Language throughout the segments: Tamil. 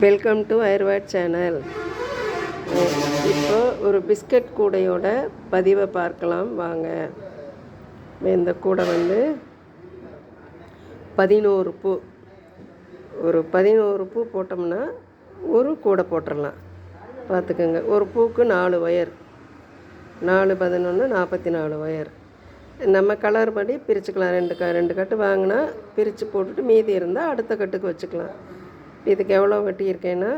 Welcome to ஐர்வாட் channel. இப்போ ஒரு பிஸ்கட் கூடையோட பதிவை பார்க்கலாம் வாங்க. இந்த கூடை வந்து 11 பூ, ஒரு 11 பூ போட்டோம்னா ஒரு கூடை போட்டுடலாம். பார்த்துக்கோங்க, ஒரு பூக்கு 4 ஒயர், 4 11 44 ஒயர். நம்ம கலர் படி பிரிச்சுக்கலாம். ரெண்டு கட்டு வாங்கினா பிரித்து போட்டுட்டு மீதி இருந்தால் அடுத்த கட்டுக்கு வச்சுக்கலாம். இதுக்கு எவ்வளோ வெட்டியிருக்கேன்னா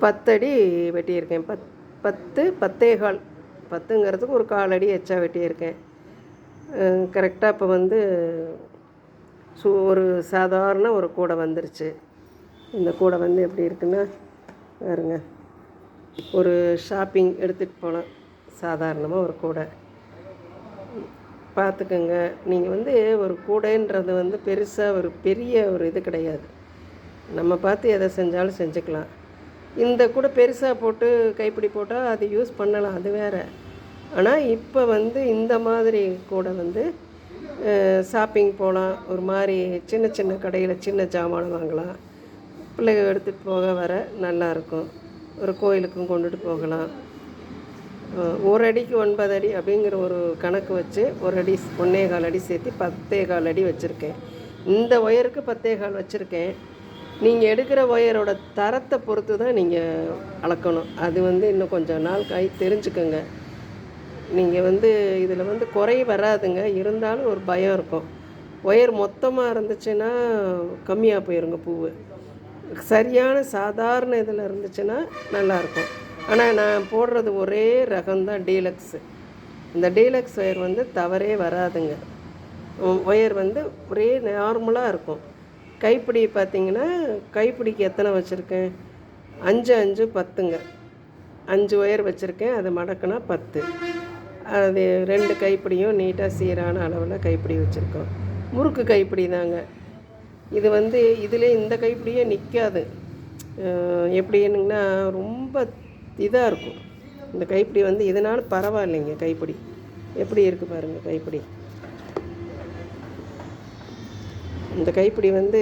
10 அடி வெட்டியிருக்கேன். 10 10.25, 10ங்கிறதுக்கு ஒரு 1/4 அடி எச்சா வெட்டியிருக்கேன். கரெக்டாக இப்போ வந்து ஒரு சாதாரண ஒரு கூடை வந்துருச்சு. இந்த கூடை வந்து எப்படி இருக்குன்னா பாருங்க, ஒரு ஷாப்பிங் எடுத்துகிட்டு போகலாம். சாதாரணமாக ஒரு கூடை பார்த்துக்கோங்க. நீங்கள் வந்து ஒரு கூடைன்றது வந்து பெருசாக ஒரு பெரிய ஒரு இது கிடையாது. நம்ம பார்த்து எதை செஞ்சாலும் செஞ்சுக்கலாம். இந்த கூட பெருசாக போட்டு கைப்பிடி போட்டால் அது யூஸ் பண்ணலாம், அது வேறு. ஆனால் இப்போ வந்து இந்த மாதிரி கூட வந்து ஷாப்பிங் போகலாம். ஒரு மாதிரி சின்ன சின்ன கடையில் சின்ன ஜாமான் வாங்கலாம். பிள்ளைகள் எடுத்துகிட்டு போக வர நல்லாயிருக்கும். ஒரு கோயிலுக்கும் கொண்டுட்டு போகலாம். 1 அடிக்கு 9 அடி அப்படிங்கிற ஒரு கணக்கு வச்சு 1 அடி 1.25 அடி சேர்த்து 10.25 அடி வச்சுருக்கேன். இந்த ஒயருக்கு 10.25 வச்சுருக்கேன். நீங்கள் எடுக்கிற ஒயரோட தரத்தை பொறுத்து தான் நீங்கள் அளக்கணும். அது வந்து இன்னும் கொஞ்சம் நாள் தெரிஞ்சுக்கோங்க. நீங்கள் வந்து இதில் வந்து குறை வராதுங்க, இருந்தாலும் ஒரு பயம் இருக்கும். ஒயர் மொத்தமாக இருந்துச்சுன்னா கம்மியாக போயிருங்க பூவு. சரியான சாதாரண இதில் இருந்துச்சுன்னா நல்லாயிருக்கும். ஆனால் நான் போடுறது ஒரே ரகம்தான், டீலக்ஸு. இந்த டீலக்ஸ் ஒயர் வந்து தவறே வராதுங்க. ஒயர் வந்து ஒரே நார்மலாக இருக்கும். கைப்பிடி பார்த்திங்கன்னா, கைப்பிடிக்கு எத்தனை வச்சுருக்கேன்? 5 5 10ங்க. 5 ஒயர் வச்சுருக்கேன். அதை மடக்குனா 10. அது 2 கைப்பிடியும் நீட்டாக சீரான அளவில் கைப்பிடி வச்சுருக்கோம். முறுக்கு கைப்பிடி தாங்க இது. வந்து இதில் இந்த கைப்பிடியே நிற்காது. எப்படின்னுங்கன்னா ரொம்ப இதாக இருக்கும் இந்த கைப்பிடி. வந்து இதனால் பரவாயில்லைங்க. கைப்பிடி எப்படி இருக்குது பாருங்கள். கைப்பிடி, இந்த கைப்பிடி வந்து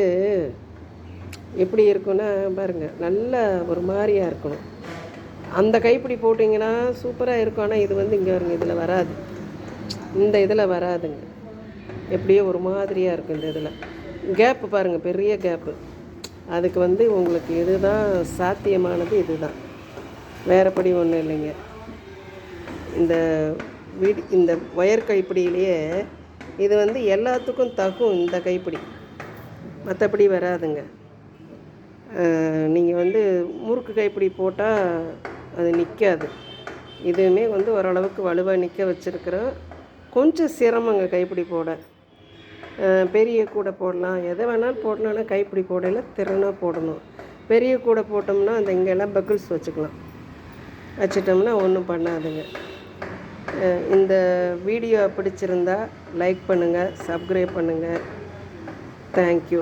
எப்படி இருக்குன்னா பாருங்கள், நல்ல ஒரு மாதிரியாக இருக்கணும். அந்த கைப்பிடி போட்டிங்கன்னா சூப்பராக இருக்கும். ஆனால் இது வந்து இங்கே வருங்க, இதில் வராது. இந்த இதில் வராதுங்க. எப்படியோ ஒரு மாதிரியாக இருக்கும். இந்த இதில் கேப்பு பாருங்கள், பெரிய கேப்பு. அதுக்கு வந்து உங்களுக்கு இதுதான் சாத்தியமானது, இதுதான், வேறுபடி ஒன்றும் இல்லைங்க. இந்த இந்த ஒயர் கைப்பிடியிலேயே இது வந்து எல்லாத்துக்கும் தகும் இந்த கைப்பிடி, மற்றபடி வராதுங்க. நீங்கள் வந்து முறுக்கு கைப்பிடி போட்டால் அது நிற்காது. இதுவுமே வந்து ஓரளவுக்கு வலுவாக நிற்க வச்சுருக்கிறோம். கொஞ்சம் சிரமங்க கைப்பிடி போட. பெரிய கூடை போடலாம், எதை வேணாலும் போடணும்னா கைப்பிடி போடையில் திறனாக போடணும். பெரிய கூடை போட்டோம்னா அந்த இங்கெல்லாம் பக்கிள்ஸ் வச்சுட்டோம்னா ஒன்றும் பண்ணாதுங்க. இந்த வீடியோ பிடிச்சிருந்தா லைக் பண்ணுங்கள், சப்ஸ்கிரைப் பண்ணுங்கள். தேங்க்யூ.